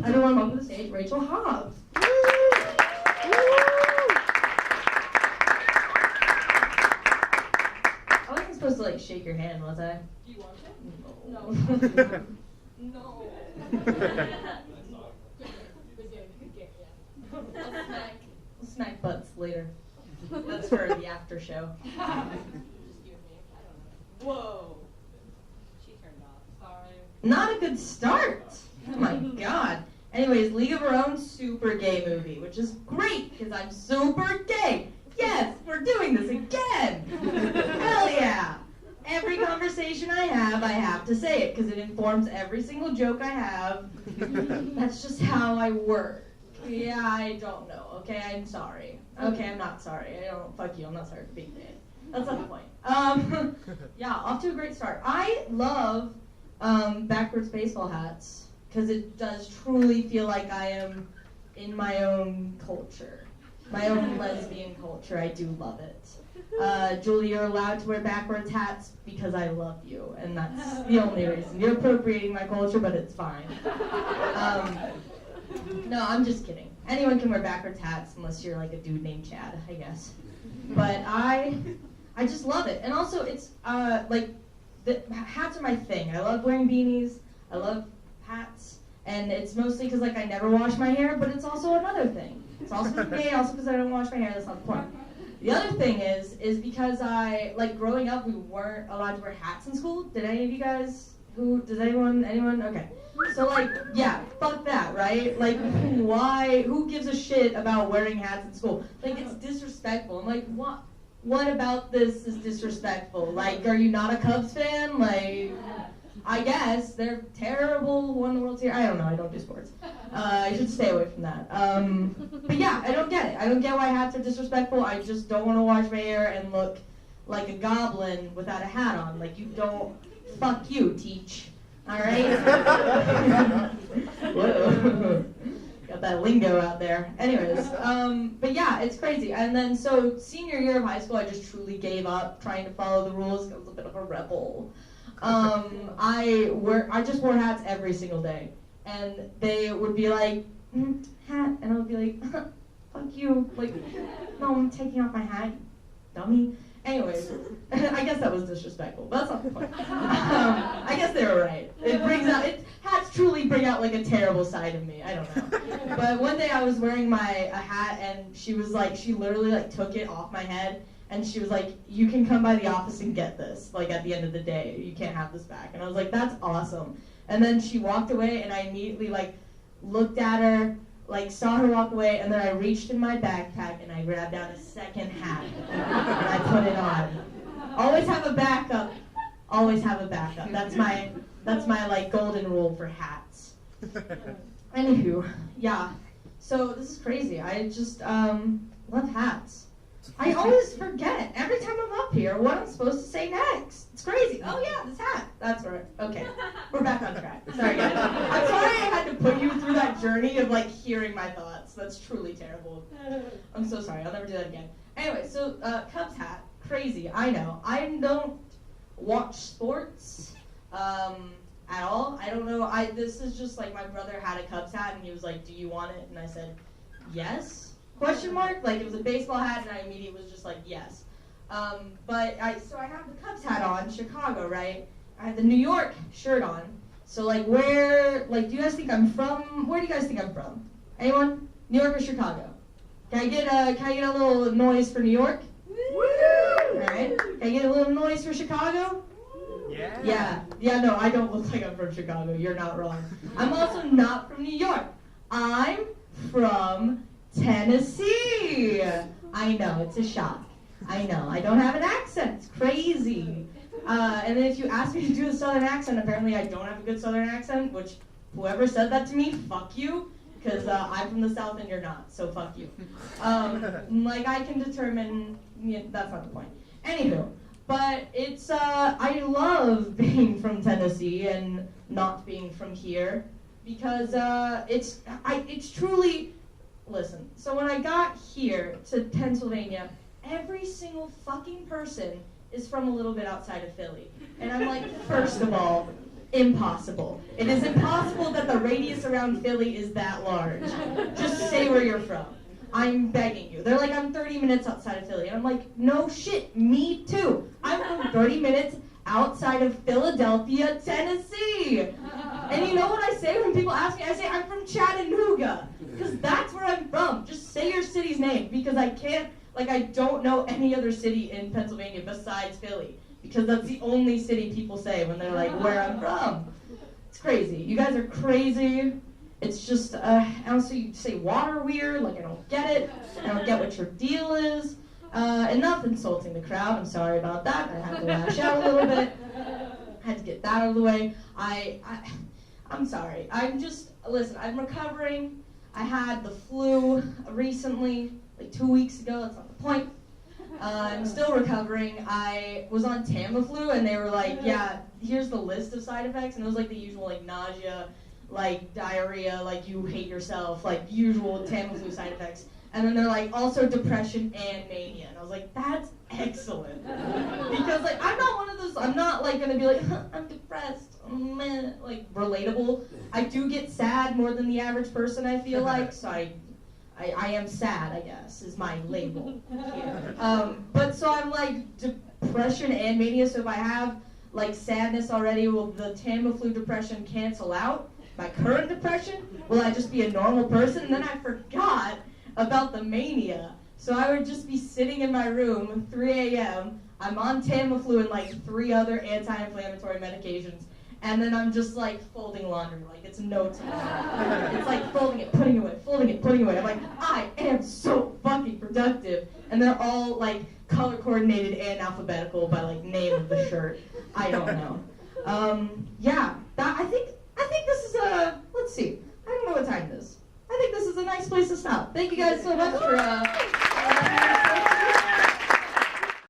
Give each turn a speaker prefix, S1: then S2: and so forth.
S1: I don't want to welcome to the stage Rachael Hobbs. I wasn't supposed to like shake your hand, was I?
S2: Do you want to?
S1: No.
S2: No.
S1: We'll smack butts later. That's for the after show.
S2: Just you and me. I don't know. Whoa. She turned off. Sorry.
S1: Not a good start. Oh my god. Anyways, League of Our Own, super gay movie, which is great because I'm super gay. Yes, we're doing this again. Hell yeah. Every conversation I have to say it because it informs every single joke I have. That's just how I work. Yeah, I don't know. Okay, I'm sorry. Okay, I'm not sorry. Fuck you, I'm not sorry for being gay. That's not the point. Yeah, off to a great start. I love backwards baseball hats because it does truly feel like I am in my own culture. My own lesbian culture. I do love it. Julie, you're allowed to wear backwards hats because I love you, and that's the only reason. You're appropriating my culture, but it's fine. No, I'm just kidding. Anyone can wear backwards hats unless you're like a dude named Chad, I guess. But I just love it. And also, it's like the hats are my thing. I love wearing beanies. I love hats, and it's mostly because like I never wash my hair. But it's also another thing. It's also gay. Also because I don't wash my hair. That's not the point. The other thing is because I like growing up, we weren't allowed to wear hats in school. Did any of you guys? Does anyone? Okay. So like, yeah, fuck that, right? Like, why? Who gives a shit about wearing hats in school? Like, it's disrespectful. I'm like, what? What about this is disrespectful? Like, are you not a Cubs fan? Like, I guess they're terrible. Won the World Series. I don't know. I don't do sports. I should stay away from that. But yeah, I don't get it. I don't get why hats are disrespectful. I just don't want to wash my hair and look like a goblin without a hat on. Like, you don't. Fuck you, teach. All right. Whoa. Got that lingo out there. Anyways, but yeah, it's crazy. And then so senior year of high school, I just truly gave up trying to follow the rules. I was a bit of a rebel. I just wore hats every single day, and they would be like, hat, and I would be like, fuck you. Like, no, I'm taking off my hat, dummy. Anyways, I guess that was disrespectful, but that's not the point. I guess they were right. Hats truly bring out like a terrible side of me. I don't know. But one day I was wearing a hat, and she literally like took it off my head, and she was like, you can come by the office and get this, like at the end of the day. You can't have this back. And I was like, that's awesome. And then she walked away, and I immediately like looked at her, like saw her walk away, and then I reached in my backpack and I grabbed out a second hat and I put it on. Always have a backup. Always have a backup. That's my like golden rule for hats. Anywho, yeah. So this is crazy. I just love hats. I always forget every time I'm up here what I'm supposed to say next. It's crazy. Oh yeah, this hat. That's right. Okay, we're back on track. Sorry guys. I'm sorry I had to put you through that journey of like hearing my thoughts. That's truly terrible. I'm so sorry. I'll never do that again. Anyway, so Cubs hat. Crazy. I know. I don't watch sports at all. I don't know. This is just like my brother had a Cubs hat and he was like, "Do you want it?" And I said, "Yes." Question mark? Like it was a baseball hat, and I immediately was just like, yes. But I have the Cubs hat on, Chicago, right? I have the New York shirt on. So like, do you guys think I'm from? Where do you guys think I'm from? Anyone? New York or Chicago? Can I get a little noise for New York? Woo! All right. Can I get a little noise for Chicago? Yeah. Yeah. No, I don't look like I'm from Chicago. You're not wrong. I'm also not from New York. I'm from Tennessee. I know, it's a shock. I know, I don't have an accent. It's crazy. And then if you ask me to do a southern accent, apparently I don't have a good southern accent, which whoever said that to me, fuck you, because I'm from the South and you're not, so fuck you. Like I can determine, that's not the point. Anywho, but it's, I love being from Tennessee and not being from here, because it's truly, listen, so when I got here to Pennsylvania, every single fucking person is from a little bit outside of Philly. And I'm like, first of all, Impossible. It is impossible that the radius around Philly is that large. Just say where you're from. I'm begging you. They're like, I'm 30 minutes outside of Philly. And I'm like, no shit, me too. I'm from 30 minutes outside of Philadelphia, Tennessee. And you know what I say when people ask me? I say, I'm from Chattanooga. Because that's where I'm from. Just say your city's name. Because I can't, I don't know any other city in Pennsylvania besides Philly. Because that's the only city people say when they're like, where I'm from. It's crazy. You guys are crazy. It's just, also you say water weird, I don't get it. I don't get what your deal is. Enough insulting the crowd. I'm sorry about that. I had to lash out a little bit. I had to get that out of the way. I'm sorry. Listen, I'm recovering. I had the flu recently, 2 weeks ago. That's not the point. I'm still recovering. I was on Tamiflu, and they were like, yeah, here's the list of side effects. And it was the usual, nausea, diarrhea, you hate yourself, usual Tamiflu side effects. And then they're like, also depression and mania. And I was like, that's excellent. Because, I'm not one of those, I'm not, gonna be like, I'm depressed, meh, relatable. I do get sad more than the average person, I feel like, so I am sad, I guess, is my label here. But so I'm, depression and mania, so if I have, sadness already, will the Tamiflu depression cancel out my current depression? Will I just be a normal person? And then I forgot about the mania. So I would just be sitting in my room, 3 a.m., I'm on Tamiflu and 3 other anti-inflammatory medications, and then I'm just folding laundry, it's no tomorrow. It's folding it, putting it away. I'm like, I am so fucking productive. And they're all color coordinated and alphabetical by name of the shirt. I don't know. I think this is let's see. I don't know what time it is. I think this is a nice place to stop. Thank you guys so much for